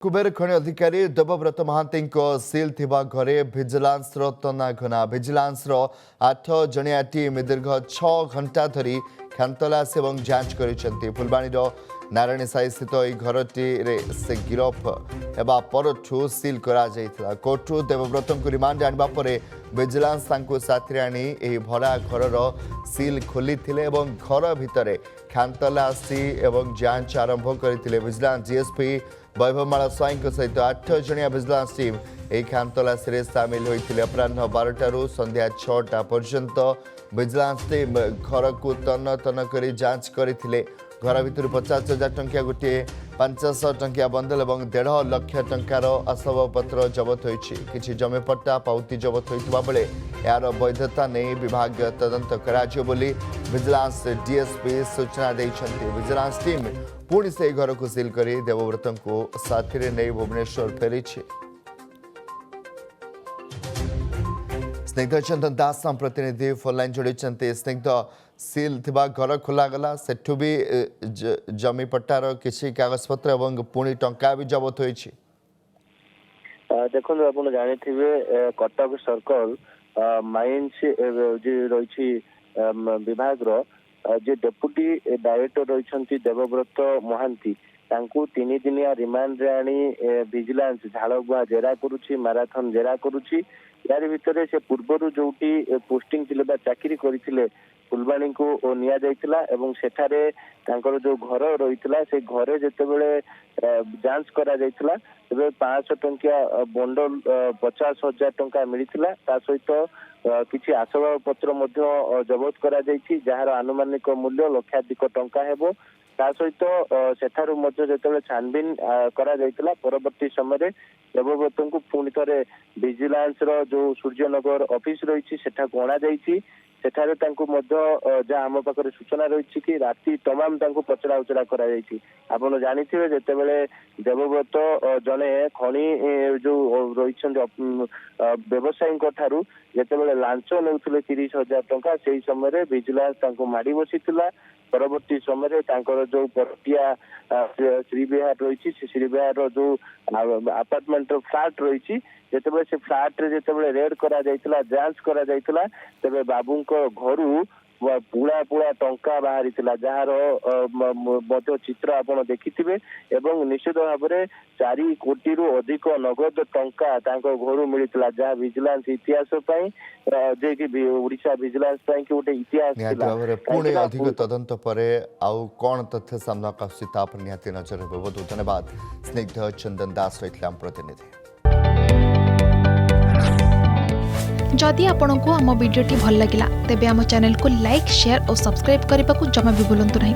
कुबेर खनि अधिकारी देवव्रत महांती सिल थिबा घरे भिजिलांस तनाघना भिजिलांस 8 जणिया टीम दीर्घ 6 घंटा धरी खानतलास और जांच कर फुलबाणी नारायणी साई स्थित यह घरटी से गिरफ होगा परठू सिल करा कोर्टू देवव्रत को रिमांड आने पर भिजिलांस साथी आनी भरा घर सिल खोली घर भितर खानतलासी और जांच आरंभ करते भिजिलांस जीएसपी वैभवमाला स्वाई सहित 8 जणिया भिजिलांस टीम यह खानतलासी सामिल होते अपराह 12 संध्या 6टा पर्यंत भिजिलांस टीम घर को तन्न तन्न कर जांच करते घर भर 50,000 टंकिया गोटे 500 टंकिया बंडल और 1.5 लाख टंकार आसबाबपत्र जबत होती जमीपट्टा पाउती जबत होता बेले यार वैधता नहीं विभाग तदंत कराजियो बोली भिजिलांस डीएसपी सूचना देते भिजिलांस टीम पुणी से घर को सिल कर देवव्रत को साथी नहीं भुवनेश्वर फेरी स्निग्ध चंदन दास प्रतिनिधि फोनलाइन जोड़ी स्निग्ध सिल थिबा घर खोलागला सेठू भी जमी पट्टार किसी कागजपत्र और पुणी टंका भी जबत होइछि। देखो आप जानी कटक सर्कल माइंस रही विभाग जे डेप्यूटी डायरेक्टर रही देवव्रत महांती 3 दिनिया रिमांड रे आनी विजिलेंस झाड़बुआ जेरा करुछि मैराथन जेरा करुछि यार भितर से पूर्वर जोटी पोस्टिंग थिले चाकरी करथिले फुलबाणी को निया जाइतिला एवं सेठारे तांकर जो घर रहितला से घरे जेतेबेले जांच करा जाइतिला तबे 500 टंकिया बंडल 50,000 टंका मिलितिला ता सहित किछि आसबाब पत्र मध्य जबत करा जाइछि जहार आनुमानिक मूल्य लक्षाधिक टंका हेबो ता सहित सेठारु मध्य जेतेबेले छानबीन करा जाइतिला परवर्ती समय देवव्रत को पुणी थे विजिलेंस रो जो सूर्यनगर ऑफिस रही सेठा को अणा जाइछि सेठारे तांको मध्य जहाँ आम पाखे सूचना रही कि राति तमाम तांको पचरा उचरा करा जाइछि। आपण जानिथिबे जेतेबेले देवव्रत जने खनि जो रही व्यवसायी ठारू जेतेबेले लांच नेउथिले 30,000 टंका सेही समय विजिलेंस तांको माडी बसिथिला परवर्ती समय तांकर जो परटिया श्रीविहार रही श्रीविहार जो अपार्टमेंट फ्लाट रही जेतेबेले से फ्लाट रे जेतेबेले रेड करा जाइतिला जांच करा जाइतिला तबे बाबू को घरू पुड़ा पुड़ा टंका बाहरी जार मध्य चित्र आपड़ देखिथिबे एवं निश्चित भाव में 4 कोटी रु अधिक नगद टंका तांको घरू मिलितला जहाँ विजिलेंस इतिहास जे कि ओडिशा विजिलेंस कि गोटे इतिहास पुणे अधिक तदंत पर आउ कौन तथ्य सामना आसुता पर निहाती नजर बहुत धन्यवाद स्निग्ध चंदन दास रही प्रतिनिधि। जदि आपंक आम भिडी भल लगा तेब आम चैनल को लाइक शेयर और सब्सक्राइब करने को जमा भी भूलु नहीं।